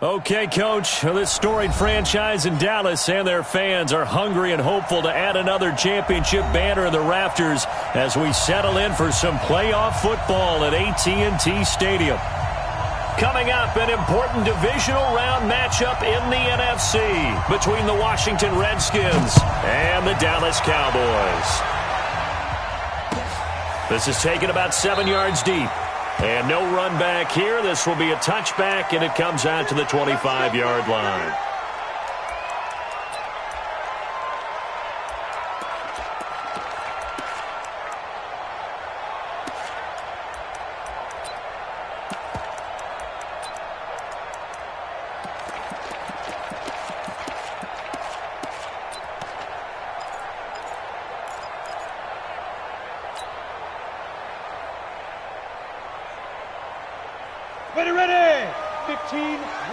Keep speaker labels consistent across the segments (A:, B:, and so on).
A: Okay, Coach, this storied franchise in Dallas and their fans are hungry and hopeful to add another championship banner in the rafters as we settle in for some playoff football at AT&T Stadium. Coming up, an important divisional round matchup in the NFC between the Washington Redskins and the Dallas Cowboys. This is taken about 7 yards deep. And no run back here. This will be a touchback, and it comes out to the 25-yard line.
B: Ready. 15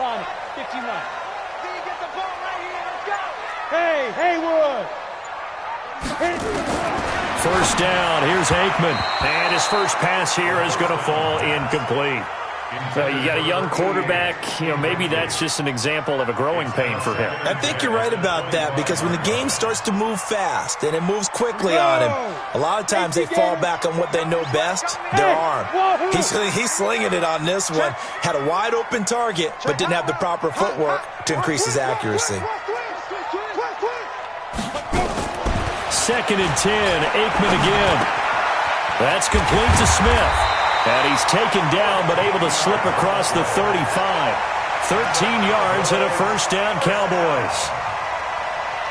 B: line. 15 line. See you get the ball right here. Let's go. Hey, Haywood.
A: First down. Here's Aikman. And his first pass here is going to fall incomplete. You got a young quarterback. Maybe that's just an example of a growing pain for him.
C: I think you're right about that, because when the game starts to move fast and it moves quickly on him, a lot of times they fall back on what they know best, their arm. He's slinging it on this one. Had a wide open target, but didn't have the proper footwork to increase his accuracy.
A: 2nd and 10. Aikman again. That's complete to Smith. And he's taken down, but able to slip across the 35. 13 yards and a first down, Cowboys.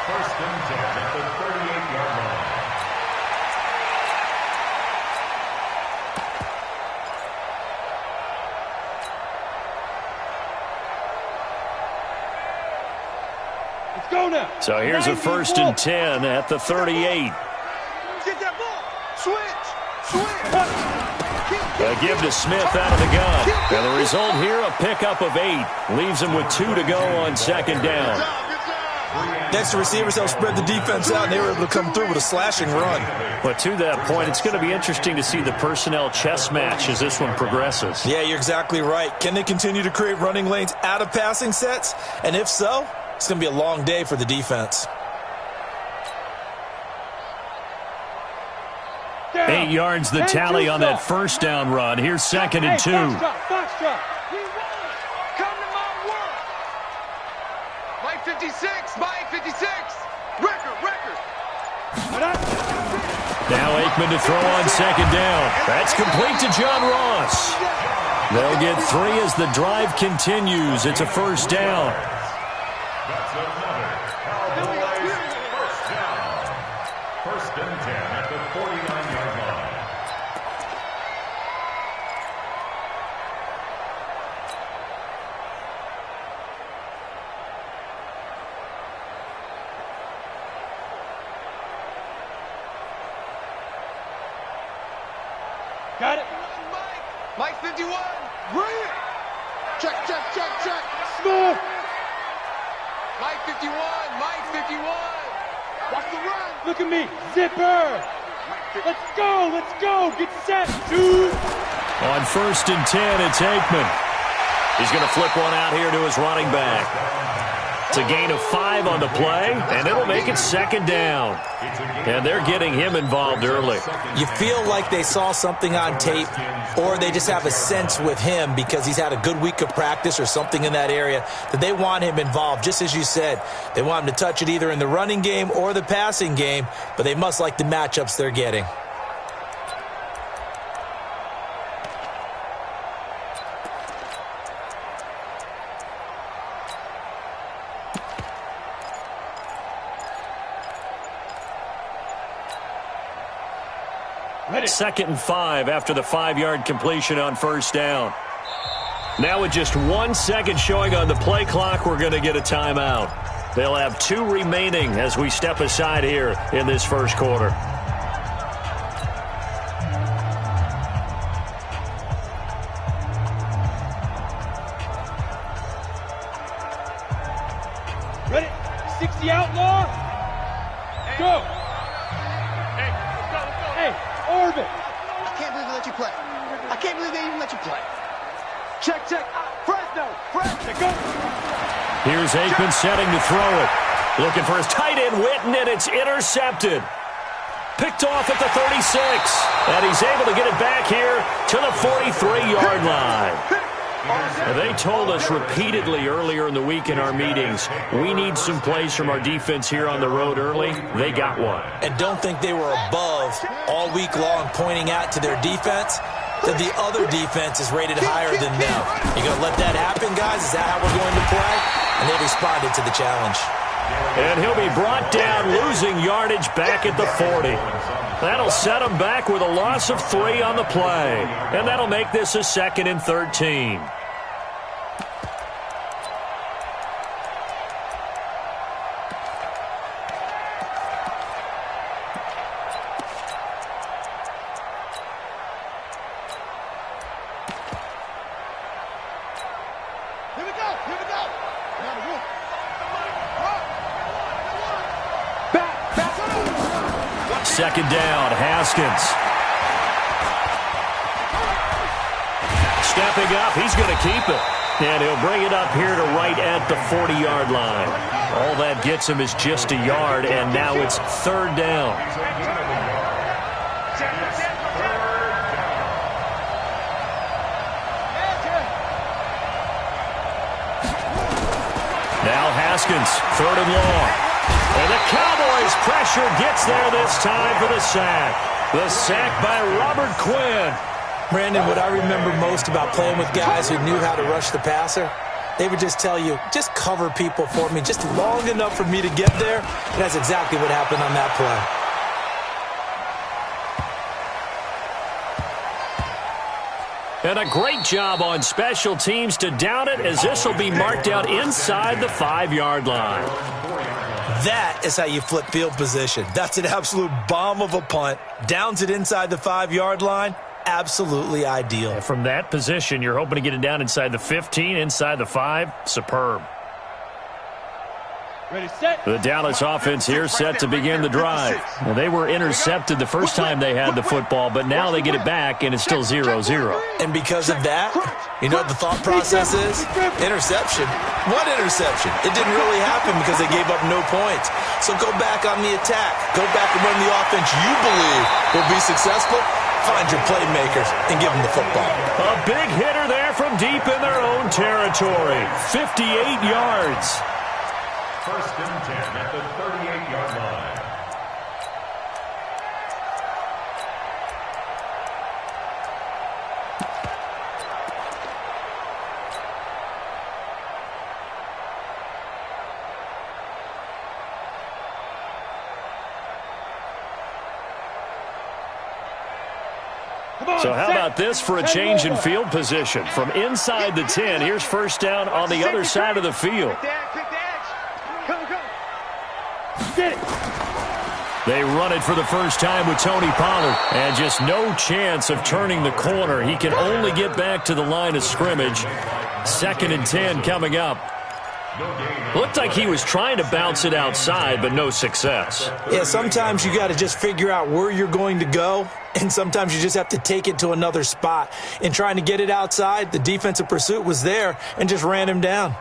D: First and 10 at the 38-yard line.
B: Let's go now.
A: So here's a 1st and 10 at the 38.
B: Get that ball. Switch.
A: A give to Smith out of the gun. And the result here, a pickup of 8. Leaves him with 2 to go on 2nd down.
C: Next, the receivers helped spread the defense out, and they were able to come through with a slashing run.
A: But to that point, it's going to be interesting to see the personnel chess match as this one progresses.
C: Yeah, you're exactly right. Can they continue to create running lanes out of passing sets? And if so, it's going to be a long day for the defense.
A: 8 yards the tally on that first down run. Here's 2nd and 2.
B: Box drop. Come to my work. Mike 56. Record.
A: Now Aikman to throw on 2nd down. That's complete to John Ross. They'll get 3 as the drive continues. It's a first down.
D: That's another Cowboys first down. 1st and 10 at the 49-yard line.
B: Got it.
E: Mike 51. Bring it. Check.
B: Smith.
E: Mike 51. Watch the run.
B: Look at me. Zipper. Let's go. Get set, dude.
A: On 1st and 10, it's Aikman. He's going to flip one out here to his running back. It's a gain of 5 on the play, and it'll make it 2nd down. And they're getting him involved early.
C: You feel like they saw something on tape, or they just have a sense with him because he's had a good week of practice or something in that area that they want him involved. Just as you said, they want him to touch it either in the running game or the passing game, but they must like the matchups they're getting.
A: Ready. 2nd and 5 after the 5-yard completion on first down. Now with just 1 second showing on the play clock, we're going to get a timeout. They'll have 2 remaining as we step aside here in this first quarter.
B: Ready. 60 outlaw. Go. Orbit.
E: I can't believe they let you play. I can't believe they even let you play.
B: Check. Front.
A: Here's Aikman setting to throw it. Looking for his tight end, Witten, and it's intercepted. Picked off at the 36. And he's able to get it back here to the 43-yard line. They told us repeatedly earlier in the week in our meetings, we need some plays from our defense here on the road early. They got one.
C: And don't think they were above all week long pointing out to their defense that the other defense is rated higher than them. You going to let that happen, guys? Is that how we're going to play? And they responded to the challenge.
A: And he'll be brought down, losing yardage back at the 40. That'll set him back with a loss of 3 on the play. And that'll make this a 2nd and 13. Second down, Haskins. Stepping up, he's going to keep it. And he'll bring it up here to right at the 40-yard line. All that gets him is just a yard, and now it's 3rd down. Now Haskins, 3rd and long. And the Cowboys' pressure gets there this time for the sack. The sack by Robert Quinn.
C: Brandon, what I remember most about playing with guys who knew how to rush the passer, they would just tell you, just cover people for me, just long enough for me to get there. And that's exactly what happened on that play.
A: And a great job on special teams to down it, as this will be marked out inside the 5-yard line.
C: That is how you flip field position. That's an absolute bomb of a punt. Downs it inside the 5-yard line. Absolutely ideal.
A: And from that position, you're hoping to get it down inside the 15, inside the 5. Superb.
B: Ready, set.
A: The Dallas offense here set to begin the drive. Well, they were intercepted the first time they had the football, but now they get it back, and it's still 0-0.
C: And because of that, you know what the thought process is? Interception. What interception? It didn't really happen because they gave up no points. So go back on the attack. Go back and run the offense you believe will be successful. Find your playmakers and give them the football.
A: A big hitter there from deep in their own territory. 58 yards.
D: 1st and 10 at the 38-yard line.
A: So how about this for a change in field position? From inside the 10, here's 1st down on the other side of the field. They run it for the first time with Tony Pollard. And just no chance of turning the corner. He can only get back to the line of scrimmage. 2nd and 10 coming up. Looked like he was trying to bounce it outside, but no success.
C: Yeah, sometimes you got to just figure out where you're going to go, and sometimes you just have to take it to another spot. In trying to get it outside, the defensive pursuit was there and just ran him down.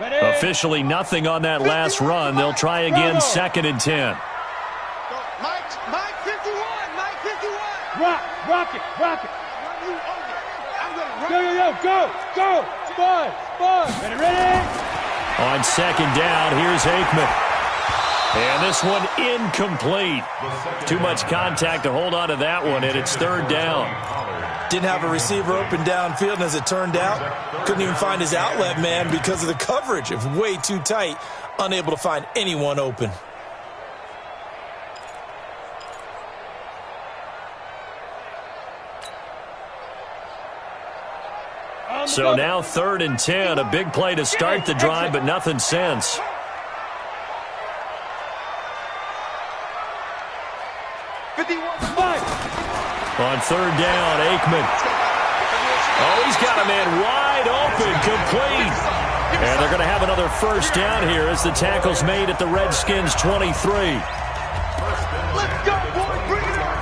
B: Ready.
A: Officially nothing on that last run. They'll try again, 2nd and 10.
E: Mike 51, Mike 51.
B: Rock it.
E: I'm going to run.
B: Go. Spud. Ready.
A: On 2nd down, here's Aikman. And this one incomplete. Too much contact to hold on to that one, and it's 3rd down.
C: Didn't have a receiver open downfield, and as it turned out, couldn't even find his outlet man because of the coverage. It was way too tight, unable to find anyone open.
A: So now 3rd and 10, a big play to start the drive, but nothing since. On 3rd down, Aikman. Oh, he's got a man wide open, complete. And they're going to have another 1st down here as the tackle's made at the Redskins' 23.
E: Let's go, boys. Bring it on.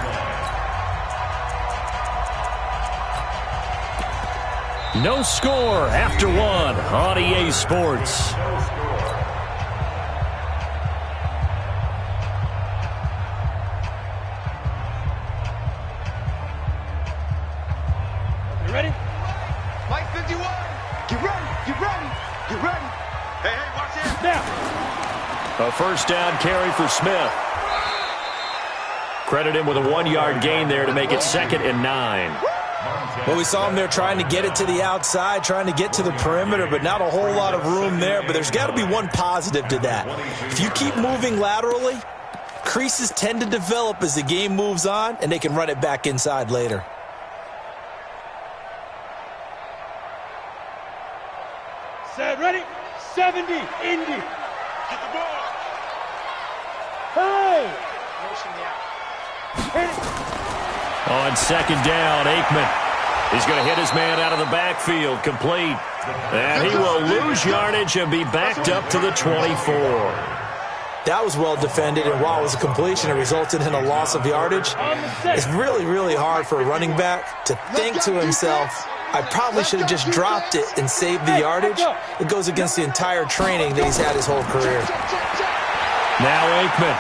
A: No score after one on EA Sports.
B: You ready?
E: Mike 51. Get ready. Get ready. Get ready. Hey, watch it.
B: Now.
A: A first down carry for Smith. Credit him with a 1-yard gain there to make it 2nd and 9.
C: Well, we saw him there trying to get it to the outside, trying to get to the perimeter, but not a whole lot of room there. But there's got to be one positive to that. If you keep moving laterally, creases tend to develop as the game moves on, and they can run it back inside later.
B: Set, ready? 70, Indy.
E: Get the ball.
B: Hey!
E: Motion me out.
B: Hit it.
A: On 2nd down, Aikman. He's going to hit his man out of the backfield, complete. And he will lose yardage and be backed up to the 24.
C: That was well defended, and while it was a completion, it resulted in a loss of yardage. It's really, really hard for a running back to think to himself, I probably should have just dropped it and saved the yardage. It goes against the entire training that he's had his whole career.
A: Now Aikman.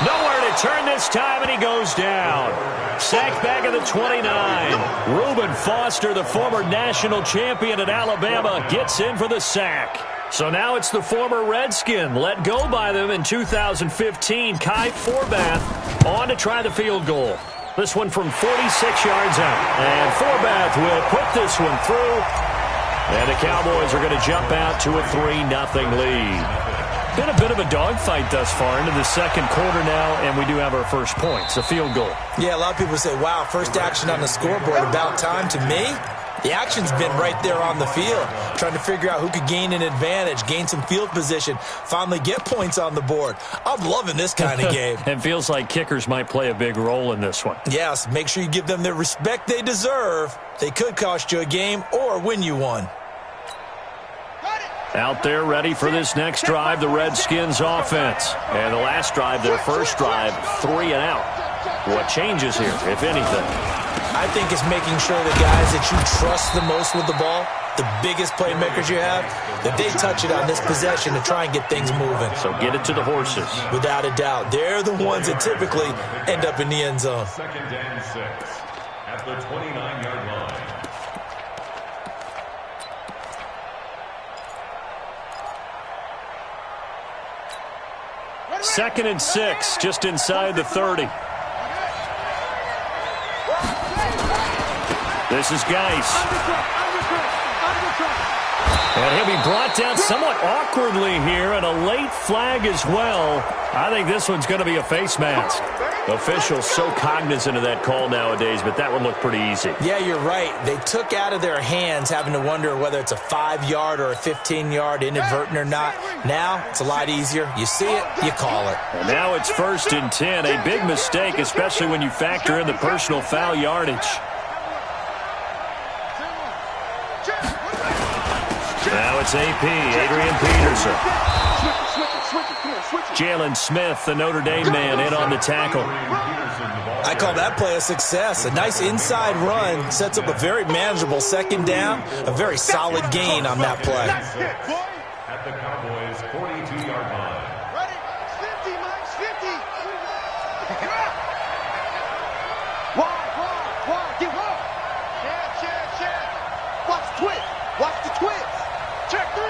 A: Nowhere to turn this time, and he goes down. Sacked back at the 29. Reuben Foster, the former national champion at Alabama, gets in for the sack. So now it's the former Redskin, let go by them in 2015, Kai Forbath, on to try the field goal. This one from 46 yards out. And Forbath will put this one through. And the Cowboys are going to jump out to a 3-0 lead. Been a bit of a dogfight thus far into the second quarter now, and we do have our first points, a field goal.
C: Yeah, a lot of people say, wow, first action on the scoreboard, about time. To me, the action's been right there on the field, trying to figure out who could gain an advantage, gain some field position, finally get points on the board. I'm loving this kind of game.
A: It feels like kickers might play a big role in this one.
C: Yes, make sure you give them the respect they deserve. They could cost you a game or win you one.
A: Out there ready for this next drive, the Redskins offense. And the last drive, their first drive, 3 and out. What changes here, if anything?
C: I think it's making sure the guys that you trust the most with the ball, the biggest playmakers you have, that they touch it on this possession to try and get things moving.
A: So get it to the horses.
C: Without a doubt. They're the ones that typically end up in the end zone.
D: 2nd and 6 at the 29-yard line.
A: 2nd and 6, just inside the 30. This is Geis. And he'll be brought down somewhat awkwardly here, and a late flag as well. I think this one's going to be a face mask. Officials so cognizant of that call nowadays, but that one looked pretty easy.
C: Yeah, you're right. They took out of their hands having to wonder whether it's a 5-yard or a 15-yard, inadvertent or not. Now, it's a lot easier. You see it, you call it.
A: And now it's 1st and 10. A big mistake, especially when you factor in the personal foul yardage. Now it's AP, Adrian Peterson. Jalen Smith, the Notre Dame man, in on the tackle.
C: I call that play a success. A nice inside run sets up a very manageable 2nd down, a very solid gain on that play.
D: At the Cowboys' 42-yard line.
E: Ready? 50, Mike, 50. Why? Get one. Check. Watch the twist. Watch the twist. Check 3.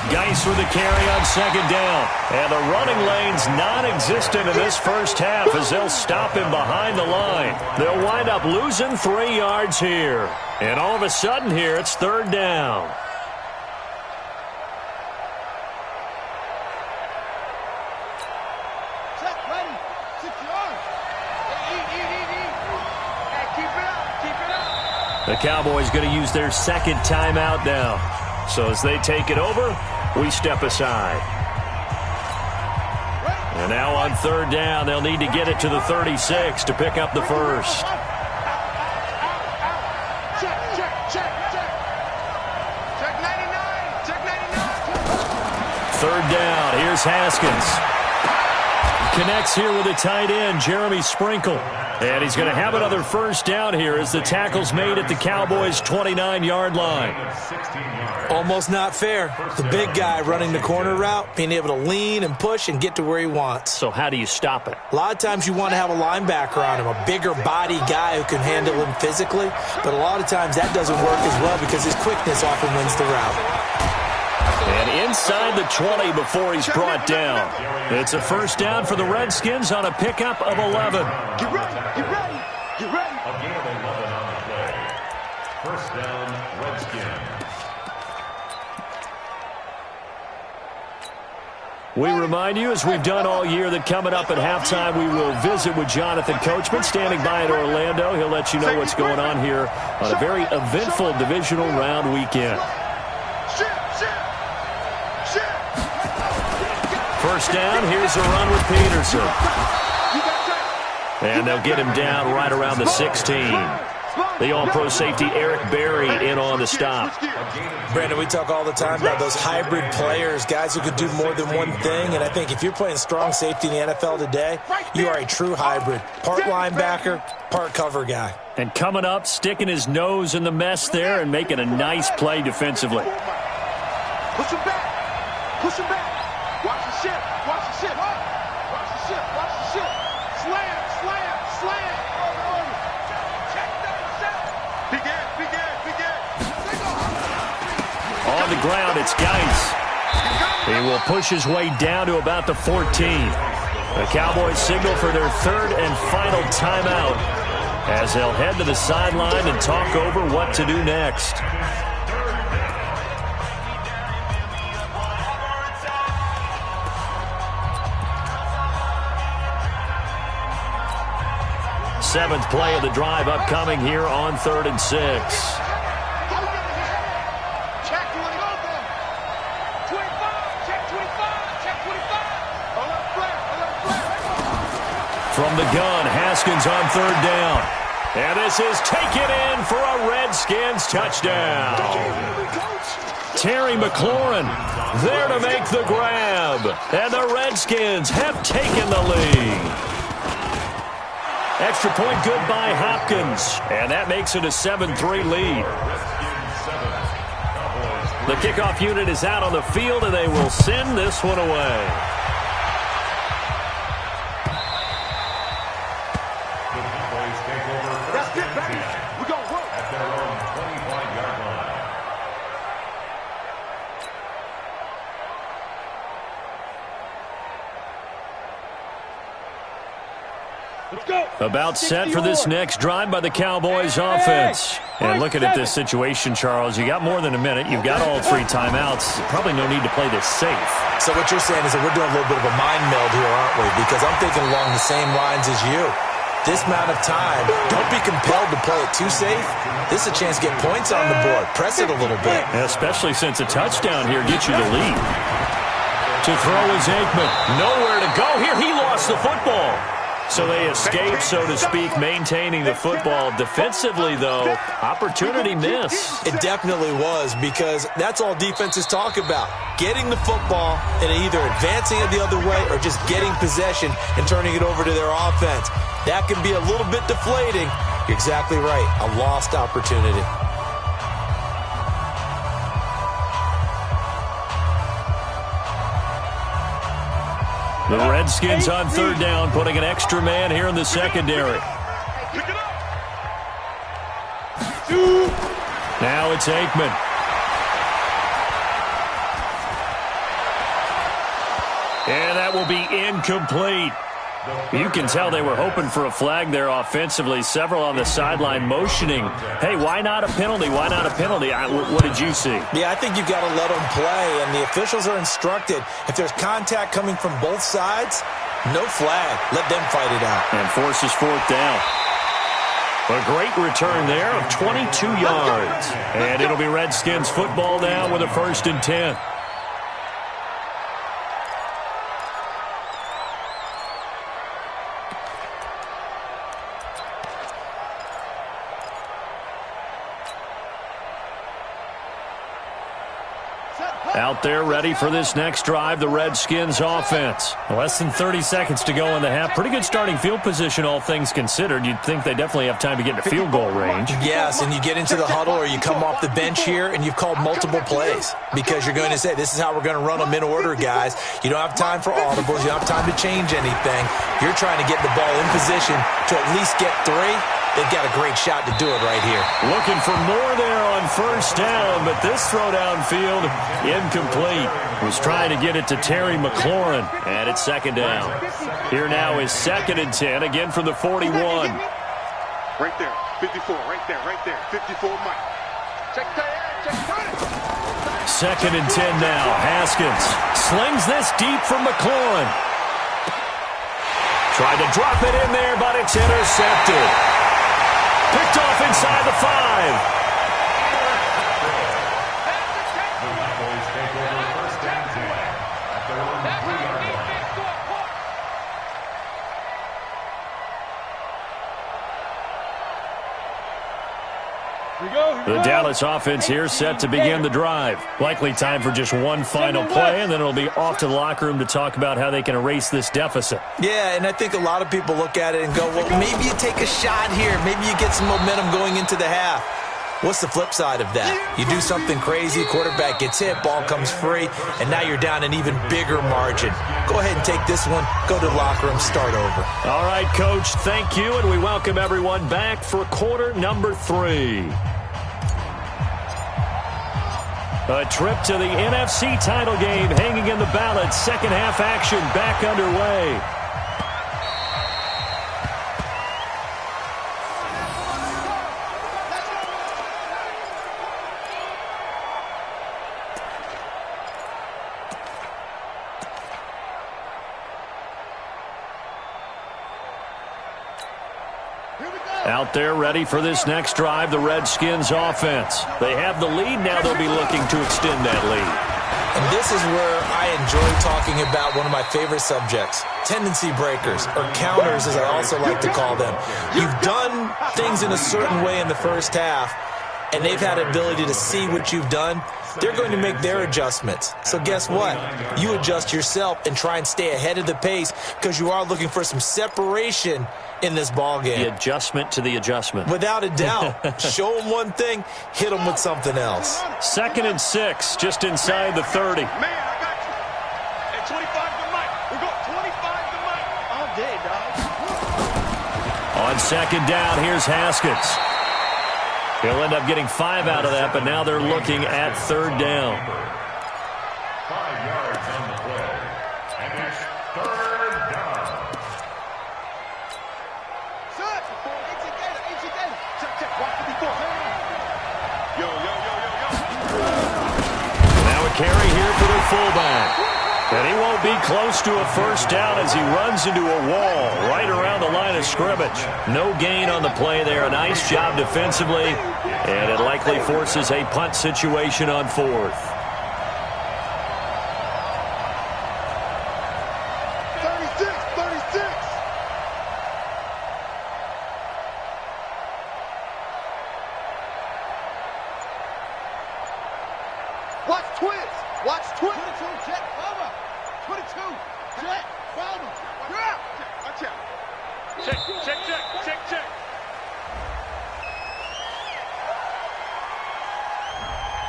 A: Geis with the carry on 2nd down. And the running lane's non-existent in this first half as they'll stop him behind the line. They'll wind up losing 3 yards here. And all of a sudden here, it's 3rd down.
E: Check, ready. 6 yards. Hey, keep it up.
A: The Cowboys going to use their 2nd timeout now. So as they take it over, we step aside. And now on 3rd down, they'll need to get it to the 36 to pick up the first.
E: Check 99.
A: 3rd down, here's Haskins. connects here with the tight end, Jeremy Sprinkle. And he's going to have another first down here as the tackle's made at the Cowboys' 29-yard line.
C: Almost not fair. The big guy running the corner route, being able to lean and push and get to where he wants.
A: So how do you stop it?
C: A lot of times you want to have a linebacker on him, a bigger body guy who can handle him physically. But a lot of times that doesn't work as well because his quickness often wins the route.
A: And inside the 20 before he's brought down. It's a first down for the Redskins on a pickup of 11.
E: Get ready, get ready, get ready.
D: A gain of 11 on the play. First down, Redskins.
A: We remind you, as we've done all year, that coming up at halftime, we will visit with Jonathan Coachman, standing by in Orlando. He'll let you know what's going on here on a very eventful divisional round weekend. First down, here's a run with Peterson. And they'll get him down right around the 16. The all-pro safety Eric Berry in on the stop.
C: Brandon, we talk all the time about those hybrid players, guys who could do more than one thing. And I think if you're playing strong safety in the NFL today, you are a true hybrid. Part linebacker, part cover guy.
A: And coming up, sticking his nose in the mess there and making a nice play defensively.
E: Push him back. Push him back. Watch the ship. Watch the ship. Watch the ship. Watch the ship. Slam, slam, slam. Check that. Begin.
A: On the ground, it's Geis. He will push his way down to about the 14. The Cowboys signal for their third and final timeout as they'll head to the sideline and talk over what to do next. Seventh play of the drive upcoming here on 3rd and 6. From the gun, Haskins on 3rd down. And this is taken in for a Redskins touchdown. Terry McLaurin there to make the grab. And the Redskins have taken the lead. Extra point good by Hopkins. And that makes it a 7-3 lead. The kickoff unit is out on the field, and they will send this one away.
E: That's it, baby. We're going to work.
D: At their own 25-yard line.
B: Let's go.
A: About set for this next drive by the Cowboys offense. And looking at this situation, Charles, you got more than a minute. You've got all 3 timeouts. Probably no need to play this safe.
C: So what you're saying is that we're doing a little bit of a mind meld here, aren't we? Because I'm thinking along the same lines as you. This amount of time, don't be compelled to play it too safe. This is a chance to get points on the board. Press it a little bit.
A: Especially since a touchdown here gets you the lead. To throw is Aikman. Nowhere to go here. He lost the football. So they escape, so to speak, maintaining the football. Defensively, though, opportunity missed.
C: It definitely was, because that's all defenses talk about. Getting the football and either advancing it the other way or just getting possession and turning it over to their offense. That can be a little bit deflating. You're exactly right. A lost opportunity.
A: The Redskins on 3rd down, putting an extra man here in the secondary. Now it's Aikman. And that will be incomplete. You can tell they were hoping for a flag there offensively. Several on the sideline motioning, hey, why not a penalty? Why not a penalty? What did you see?
C: Yeah, I think you've got to let them play, and the officials are instructed. If there's contact coming from both sides, no flag. Let them fight it out.
A: And forces 4th down. A great return there of 22 yards. And it'll be Redskins football now with a 1st and 10.
E: Set.
A: Out there ready for this next drive, the Redskins offense. Less than 30 seconds to go in the half. Pretty good starting field position, all things considered. You'd think they definitely have time to get into field goal range.
C: Yes, and you get into the huddle or you come off the bench here and you've called multiple plays because you're going to say, this is how we're going to run them in order, guys. You don't have time for audibles. You don't have time to change anything. You're trying to get the ball in position to at least get 3. They've got a great shot to do it right here.
A: Looking for more there on first down, but this throw downfield, incomplete. Was trying to get it to Terry McLaurin, and it's second down. Here now is 2nd and 10, again from the 41.
E: Right there, 54, right there, 54, Mike. Check that, check
A: 2nd and 10 now. Haskins slings this deep from McLaurin. Tried to drop it in there, but it's intercepted. Picked off inside the 5. The Dallas offense here set to begin the drive. Likely time for just one final play, and then it'll be off to the locker room to talk about how they can erase this deficit.
C: Yeah, and I think a lot of people look at it and go, well, maybe you take a shot here. Maybe you get some momentum going into the half. What's the flip side of that? You do something crazy, quarterback gets hit, ball comes free, and now you're down an even bigger margin. Go ahead and take this one, go to the locker room, start over.
A: All right, Coach, thank you, and we welcome everyone back for quarter number 3. A trip to the NFC title game hanging in the balance. Second half action back underway. Out there ready for this next drive, the Redskins offense. They have the lead. Now they'll be looking to extend that lead.
C: And this is where I enjoy talking about one of my favorite subjects, tendency breakers, or counters as I also like to call them. You've done things in a certain way in the first half, and they've had the ability to see what you've done. They're going to make their adjustments. So guess what? You adjust yourself and try and stay ahead of the pace because you are looking for some separation in this ball game.
A: The adjustment to the adjustment.
C: Without a doubt. Show them one thing, hit them with something else.
A: 2nd and 6, just inside the 30.
E: Man, I got you. At 25 to Mike. We're going 25 to Mike. All day, dog.
A: On 2nd down, here's Haskins. He'll end up getting 5 out of that, but now they're looking at 3rd down.
D: 5 yards on the play. And it's 3rd down.
E: Shut. Check, check. Watch 54. Yo.
A: Now a carry here for the fullback. And he won't be close to a first down as he runs into a wall right around the line of scrimmage. No gain on the play there. A nice job defensively. And it likely forces a punt situation on 4th.
E: 36. Watch twins. Watch twins. 22, check, over. 22, check, over. Watch out. Check.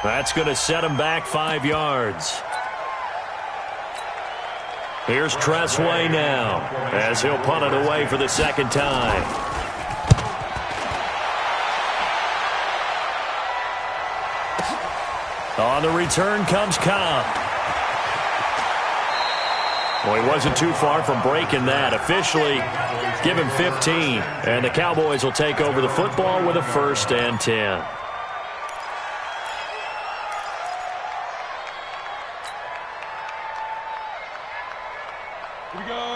A: That's going to set him back 5 yards. Here's Tressway now as he'll punt it away for the 2nd time. On the return comes Cobb. Well, he wasn't too far from breaking that. Officially, give him 15. And the Cowboys will take over the football with a 1st and 10.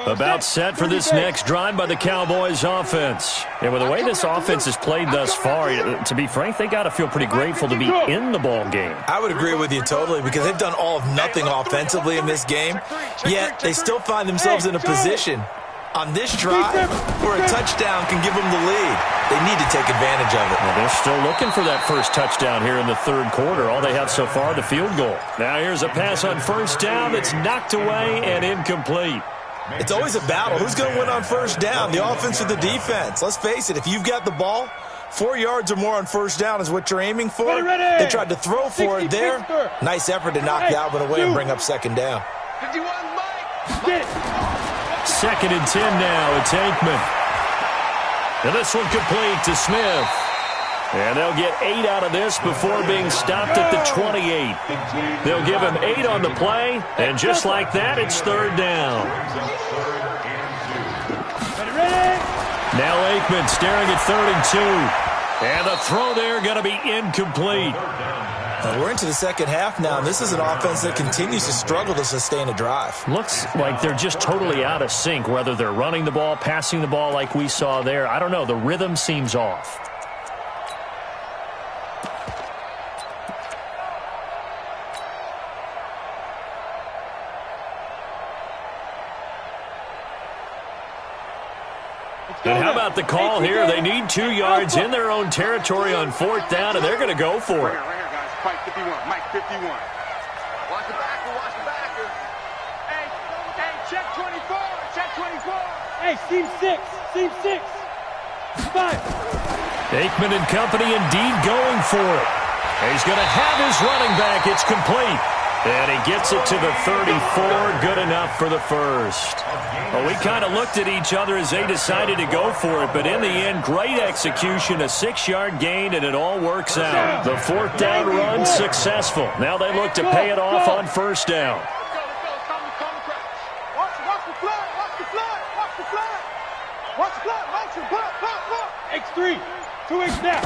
A: About set for this next drive by the Cowboys offense. And with the way this offense has played thus far, to be frank, they got to feel pretty grateful to be in the ball game.
C: I would agree with you totally because they've done all of nothing offensively in this game, yet they still find themselves in a position on this drive where a touchdown can give them the lead. They need to take advantage of it.
A: Well, they're still looking for that first touchdown here in the third quarter. All they have so far, the field goal. Now here's a pass on first down that's knocked away and incomplete.
C: It's always a battle. Who's going to win on first down, the offense or the defense? Let's face it, if you've got the ball, 4 yards or more on first down is what you're aiming for. They tried to throw for it there. Nice effort to knock that one away and bring up second down.
E: 51, Mike.
A: Second and 10 now. It's Aikman. And this one complete to Smith. And they'll get 8 out of this before being stopped at the 28. They'll give him 8 on the play, and just like that, it's third down. Now Aikman staring at 3rd and 2. And the throw there going to be incomplete.
C: We're into the second half now, and this is an offense that continues to struggle to sustain a drive.
A: Looks like they're just totally out of sync, whether they're running the ball, passing the ball like we saw there. I don't know. The rhythm seems off. And how about the call here? They need 2 yards in their own territory on 4th down, and they're going to go for it.
E: Right here, guys. Mike 51. Mike 51. Watch the backer. Watch the backer. Hey, check 24. Check 24.
B: Hey, seam 6. Seam 6. 5.
A: Aikman and company indeed going for it. He's going to have his running back. It's complete. And he gets it to the 34. Good enough for the first. Well, we kind of looked at each other as they decided to go for it. But in the end, great execution, a 6-yard gain, and it all works out. The 4th down run successful. Now they look to pay it off on first down.
E: Let's go. Watch the flood. Watch the flood. Watch the flood. Watch the flood. Watch the flood.
B: X3. 2X now.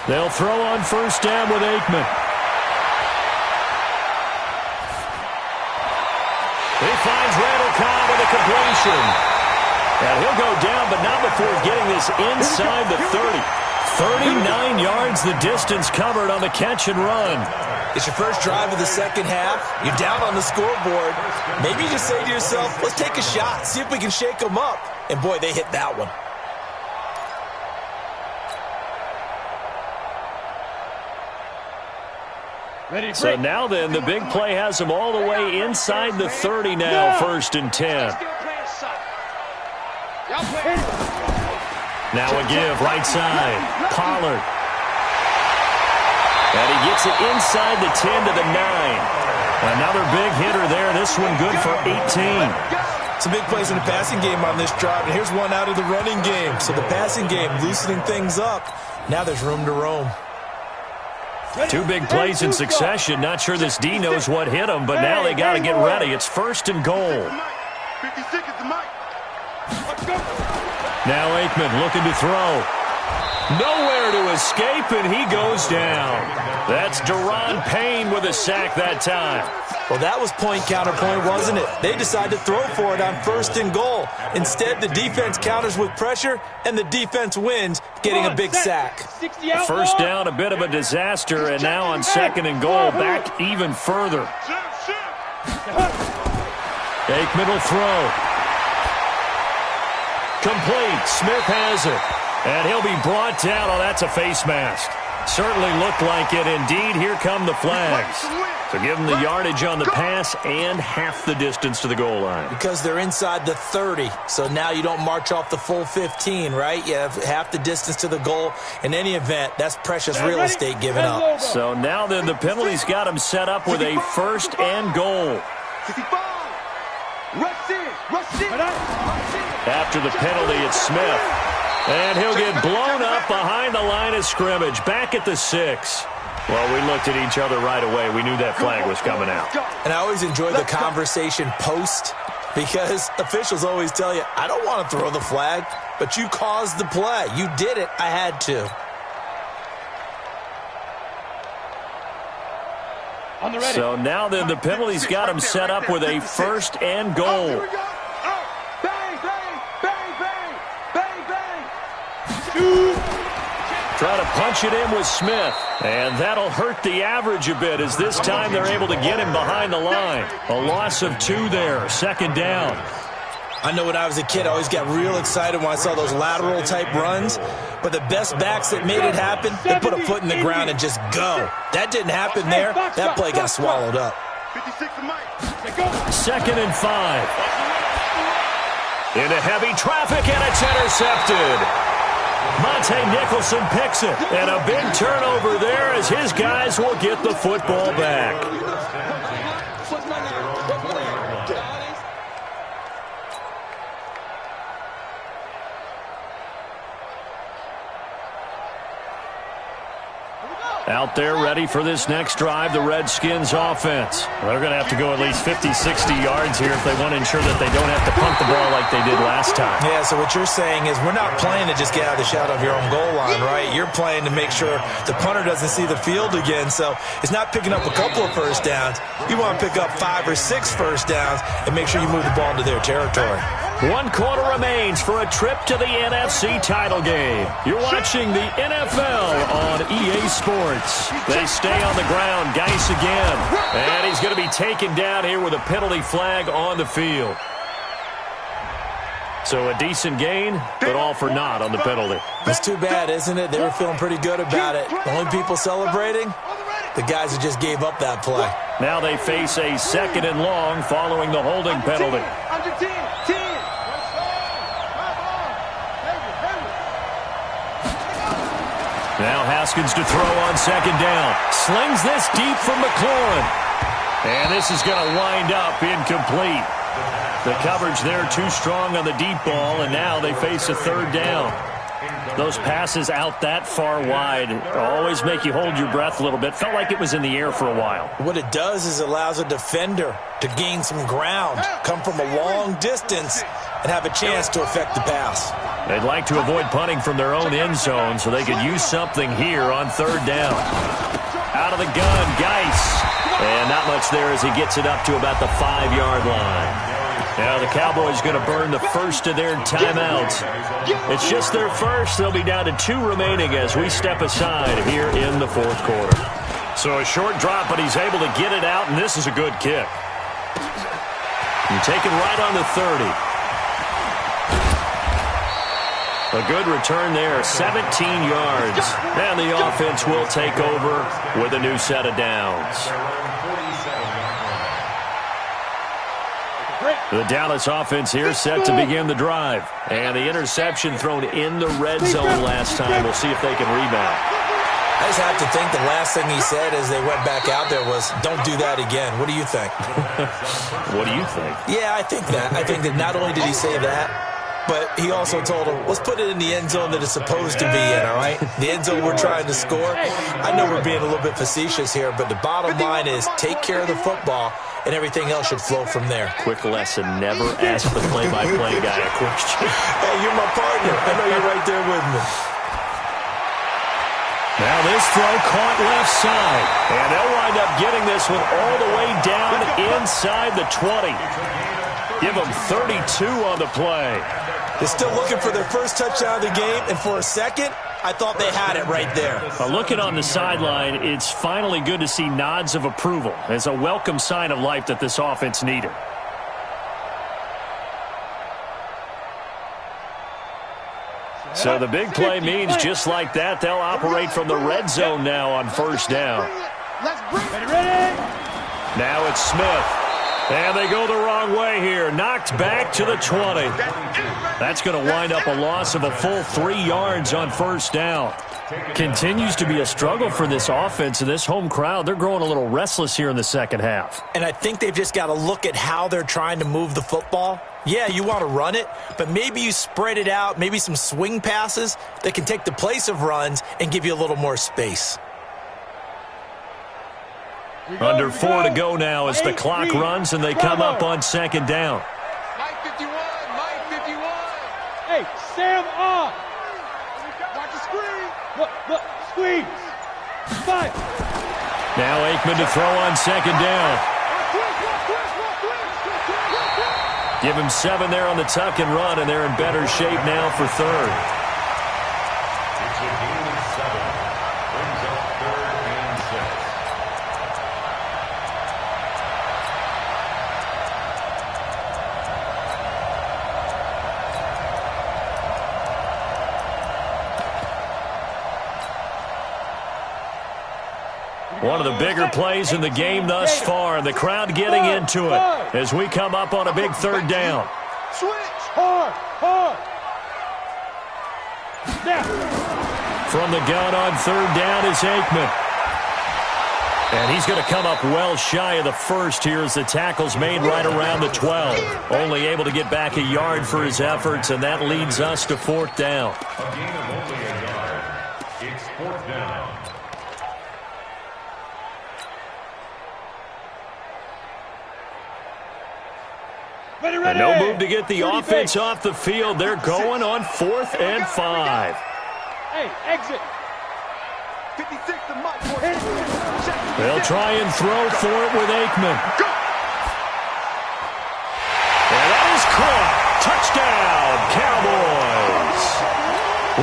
A: They'll throw on first down with Aikman. He finds Randall Cobb with a completion. And he'll go down, but not before getting this inside the 30. 39 yards the distance covered on the catch and run.
C: It's your first drive of the second half. You're down on the scoreboard. Maybe you just say to yourself, let's take a shot, see if we can shake them up. And boy, they hit that one.
A: So now then, the big play has them all the way inside the 30 now, 1st and 10. Now a give, right side, Pollard. And he gets it inside the 10 to the 9. Another big hitter there, this one good for 18.
C: Some big plays in the passing game on this drive, and here's one out of the running game. So the passing game loosening things up. Now there's room to roam.
A: 2 big plays in succession. Not sure this D knows what hit him, but now they got to get ready. It's 1st and goal.
E: 56 is the Mike.
A: Now Aikman looking to throw. Nowhere to escape, and he goes down. That's Deron Payne with a sack that time.
C: Well, that was point counterpoint, wasn't it? They decided to throw for it on 1st and goal. Instead, the defense counters with pressure, and the defense wins, getting a big sack.
A: First down, a bit of a disaster, and now on 2nd and goal, back even further. Aikman will throw. Complete. Smith has it. And he'll be brought down. Oh, that's a face mask. Certainly looked like it. Indeed, here come the flags. So give them the yardage on the pass and half the distance to the goal line.
C: Because they're inside the 30, so now you don't march off the full 15, right? You have half the distance to the goal. In any event, that's precious real estate given up.
A: So now then, the penalty's got him set up with a 1st and goal.
E: 55. Rush in.
A: After the penalty, it's Smith. And he'll get blown up behind the line of scrimmage, back at the 6. Well, we looked at each other right away. We knew that flag was coming out.
C: And I always enjoy the conversation post, because officials always tell you, I don't want to throw the flag, but you caused the play. You did it. I had to.
A: So now then, the penalty's got him set up with a 1st and goal. Try to punch it in with Smith. And that'll hurt the average a bit, as this time they're able to get him behind the line. A loss of 2 there, 2nd down.
C: I know when I was a kid, I always got real excited when I saw those lateral-type runs. But the best backs that made it happen, they put a foot in the ground and just go. That didn't happen there. That play got swallowed up.
E: 56 to Mike.
A: 2nd and 5. Into heavy traffic, and it's intercepted. Monte Nicholson picks it, and a big turnover there as his guys will get the football back. Out there ready for this next drive, the Redskins offense. They're going to have to go at least 50, 60 yards here if they want to ensure that they don't have to punt the ball like they did last time.
C: Yeah, so what you're saying is we're not playing to just get out of the shadow of your own goal line, right? You're playing to make sure the punter doesn't see the field again. So it's not picking up a couple of first downs. You want to pick up 5 or 6 first downs and make sure you move the ball into their territory.
A: 1 quarter remains for a trip to the NFC title game. You're watching the NFL on EA Sports. They stay on the ground. Geis again. And he's going to be taken down here with a penalty flag on the field. So a decent gain, but all for naught on the penalty.
C: It's too bad, isn't it? They were feeling pretty good about it. The only people celebrating, the guys who just gave up that play.
A: Now they face a 2nd and long following the holding penalty.
E: Under 10.
A: Now Haskins to throw on 2nd down. Slings this deep from McLaurin. And this is going to wind up incomplete. The coverage there too strong on the deep ball, and now they face a 3rd down. Those passes out that far wide always make you hold your breath a little bit. Felt like it was in the air for a while.
C: What it does is it allows a defender to gain some ground, come from a long distance, and have a chance to affect the pass.
A: They'd like to avoid punting from their own end zone so they could use something here on 3rd down. Out of the gun, Geis. And not much there as he gets it up to about the 5-yard line. Now the Cowboys going to burn the first of their timeouts. It's just their first. They'll be down to 2 remaining as we step aside here in the 4th quarter. So a short drop, but he's able to get it out, and this is a good kick. You take it right on the 30. A good return there, 17 yards. And the offense will take over with a new set of downs. The Dallas offense here set to begin the drive. And the interception thrown in the red zone last time. We'll see if they can rebound.
C: I just have to think the last thing he said as they went back out there was, don't do that again. What do you think?
A: What do you think?
C: Yeah, I think that. I think that not only did he say that, but he also told him, let's put it in the end zone that it's supposed to be in, all right? The end zone we're trying to score. I know we're being a little bit facetious here, but the bottom line is take care of the football, and everything else should flow from there.
A: Quick lesson, never ask the play-by-play guy a question.
C: Hey, you're my partner. I know you're right there with me.
A: Now this throw caught left side. And they'll wind up getting this one all the way down inside the 20. Give them 32 on the play.
C: They're still looking for their first touchdown of the game, and for a second, I thought they had it right there.
A: Looking on the sideline, it's finally good to see nods of approval. It's a welcome sign of life that this offense needed. So the big play means just like that, they'll operate from the red zone now on 1st down. Now it's Smith. And they go the wrong way here. Knocked back to the 20. That's going to wind up a loss of a full 3 yards on 1st down. Continues to be a struggle for this offense and this home crowd. They're growing a little restless here in the 2nd half.
C: And I think they've just got to look at how they're trying to move the football. Yeah, you want to run it, but maybe you spread it out, maybe some swing passes that can take the place of runs and give you a little more space.
A: Under 4 to go now as the clock runs and they come up on 2nd down.
E: Mike 51, Mike 51.
B: Hey, Sam off.
E: Watch the screen.
B: Look, squeeze. 5.
A: Now Aikman to throw on 2nd down. Give him 7 there on the tuck and run, and they're in better shape now for 3rd.
D: It's a gain of 7. Brings up 3rd and 6.
A: One of the bigger plays in the game thus far, and the crowd getting into it as we come up on a big third down.
B: Switch. Hard. Now.
A: From the gun on third down is Aikman. And he's going to come up well shy of the first here as the tackle's made right around the 12. Only able to get back a yard for his efforts, and that leads us to fourth down.
D: A gain of only a yard. It's fourth down.
A: And no move to get the offense off the field. They're going on 4th and 5.
B: Hey, exit.
E: 56 to Mike.
A: They'll try and throw for it with Aikman. And that is caught. Touchdown, Cowboys.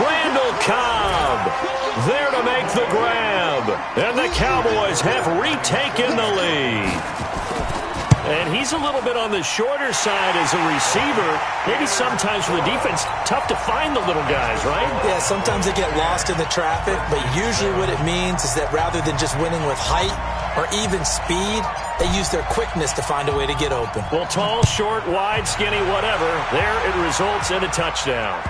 A: Randall Cobb there to make the grab. And the Cowboys have retaken the lead. And he's a little bit on the shorter side as a receiver. Maybe sometimes for the defense, tough to find the little guys, right?
C: Yeah, sometimes they get lost in the traffic, but usually what it means is that rather than just winning with height or even speed, they use their quickness to find a way to get open.
A: Well, tall, short, wide, skinny, whatever, there it results in a touchdown.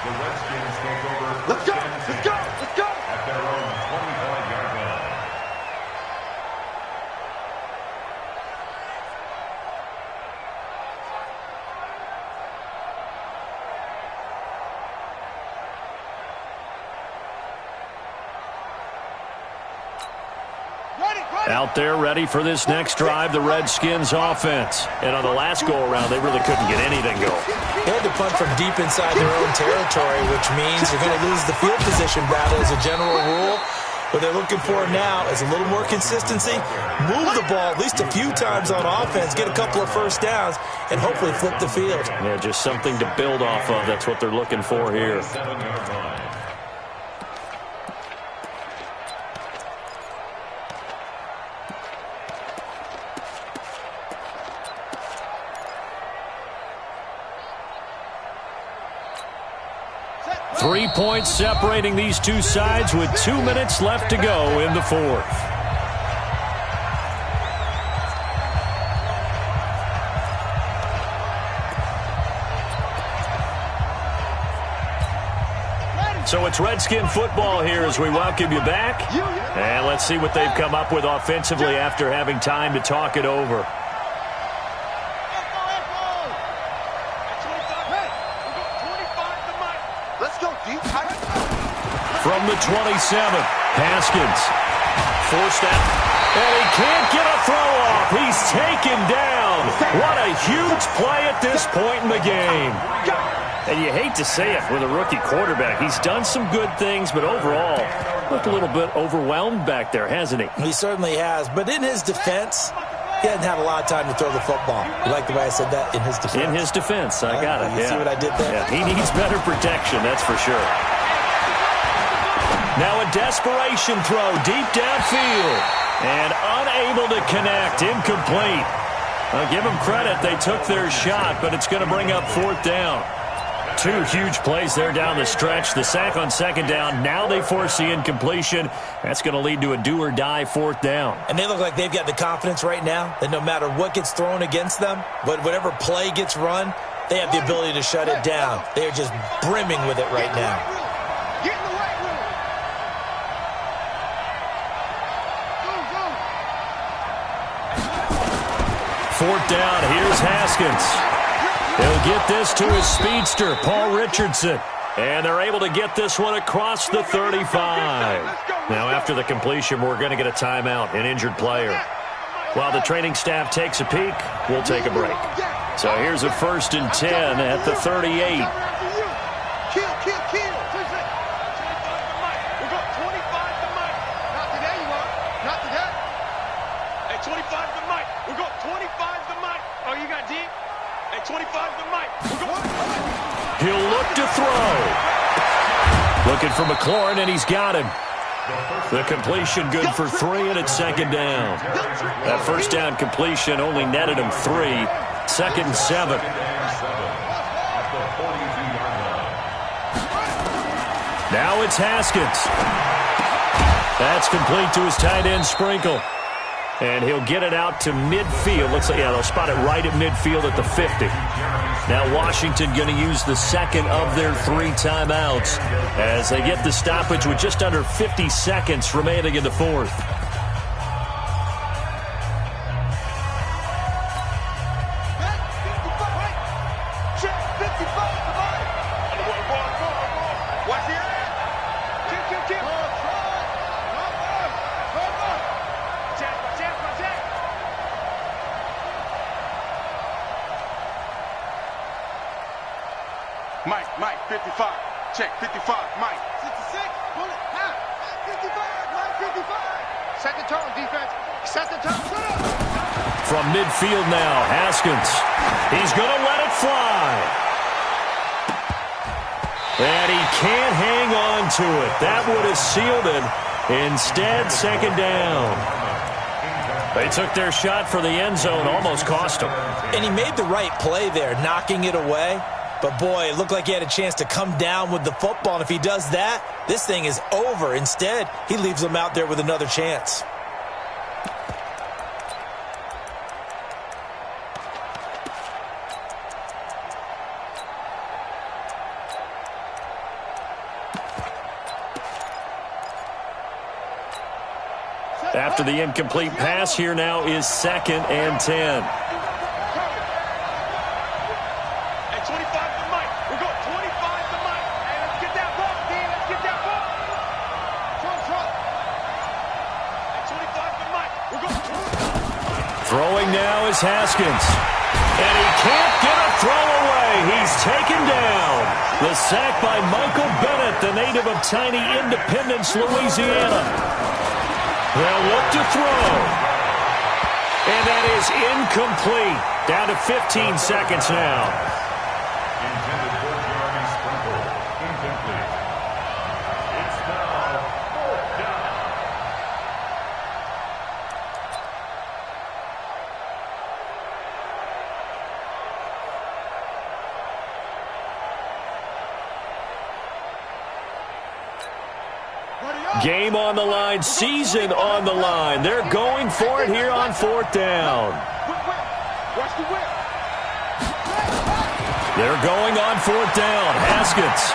D: The Redskins take over.
E: Let's go.
D: At their own 25-yard line.
A: Out there ready for this next drive, the Redskins offense. And on the last go-around, they really couldn't get anything going.
C: They had to punt from deep inside their own territory, which means you're going to lose the field position battle as a general rule. What they're looking for now is a little more consistency, move the ball at least a few times on offense, get a couple of first downs, and hopefully flip the field.
A: Yeah, just something to build off of. That's what they're looking for here.
D: 7-yard line.
A: Three points separating these two sides with 2 minutes left to go in the fourth. So it's Redskin football here as we welcome you back. And let's see what they've come up with offensively after having time to talk it over. From the 27, Haskins forced out, and he can't get a throw off. He's taken down. What a huge play at this point in the game. And you hate to say it with a rookie quarterback. He's done some good things, but overall, looked a little bit overwhelmed back there, hasn't he?
C: He certainly has, but in his defense, he hasn't had a lot of time to throw the football. You like the way I said that? In his defense.
A: In his defense, I got it.
C: You see what I did there?
A: Yeah, he needs better protection, that's for sure. Now a desperation throw deep downfield. And unable to connect, incomplete. I'll give them credit, they took their shot, but it's going to bring up fourth down. Two huge plays there down the stretch. The sack on second down. Now they force the incompletion. That's going to lead to a do-or-die fourth down.
C: And they look like they've got the confidence right now that no matter what gets thrown against them, whatever play gets run, they have the ability to shut it down. They are just brimming with it right now.
E: Get in the right room.
A: Fourth down, here's Haskins. He'll get this to his speedster, Paul Richardson. And they're able to get this one across the 35. Now, after the completion, we're going to get a timeout, an injured player. While the training staff takes a peek, we'll take a break. So here's a 1st and 10 at the 38.
E: Kill. We got 25 to Mike. Not today, you are. Not today. Hey, 25 to Mike. We got 25 to Mike. Oh, you got D? Hey, 25 to Mike.
A: He'll look to throw. Looking for McLaurin, and he's got him. The completion good for 3, and it's second down. That first down completion only netted him 3. 2nd and 7. Now it's Haskins. That's complete to his tight end, Sprinkle. And he'll get it out to midfield. Looks like, yeah, they'll spot it right at midfield at the 50. Now Washington going to use the second of their 3 timeouts as they get the stoppage with just under 50 seconds remaining in the fourth.
E: Mike, 55. Check, 55, Mike. 66, pull it, half. 55, Mike, 55. Set the tone, defense. Set the tone. Shut up.
A: From midfield now, Haskins. He's going to let it fly. And he can't hang on to it. That would have sealed it. Instead, second down. They took their shot for the end zone, almost cost him.
C: And he made the right play there, knocking it away. But, boy, it looked like he had a chance to come down with the football. And if he does that, this thing is over. Instead, he leaves him out there with another chance.
A: After the incomplete pass, here now is 2nd and 10. Throwing now is Haskins. And he can't get a throw away. He's taken down. The sack by Michael Bennett, the native of tiny Independence, Louisiana. They'll look to throw. And that is incomplete. Down to 15 seconds now.
D: Intended for Jeremy Sprinkle. Incomplete. It's now 4th down.
A: Game on the line, season on the line. They're going for it here on 4th down.
E: Watch the whip.
A: They're going on 4th down. Haskins.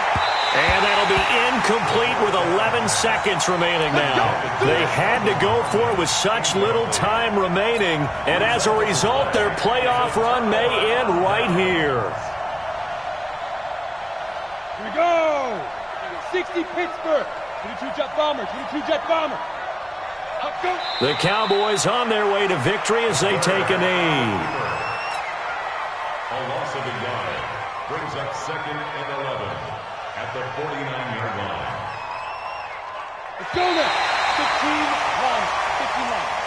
A: And that'll be incomplete with 11 seconds remaining now. They had to go for it with such little time remaining. And as a result, their playoff run may end right here.
B: Here we go. 60 Pittsburgh. 22 Jet Bomber. 22 Jet Bomber. Up go.
A: The Cowboys on their way to victory as they take a knee.
D: A loss of a yard brings up 2nd and 11 at the 49-yard line.
B: Let's go now. 15 line. 15 line.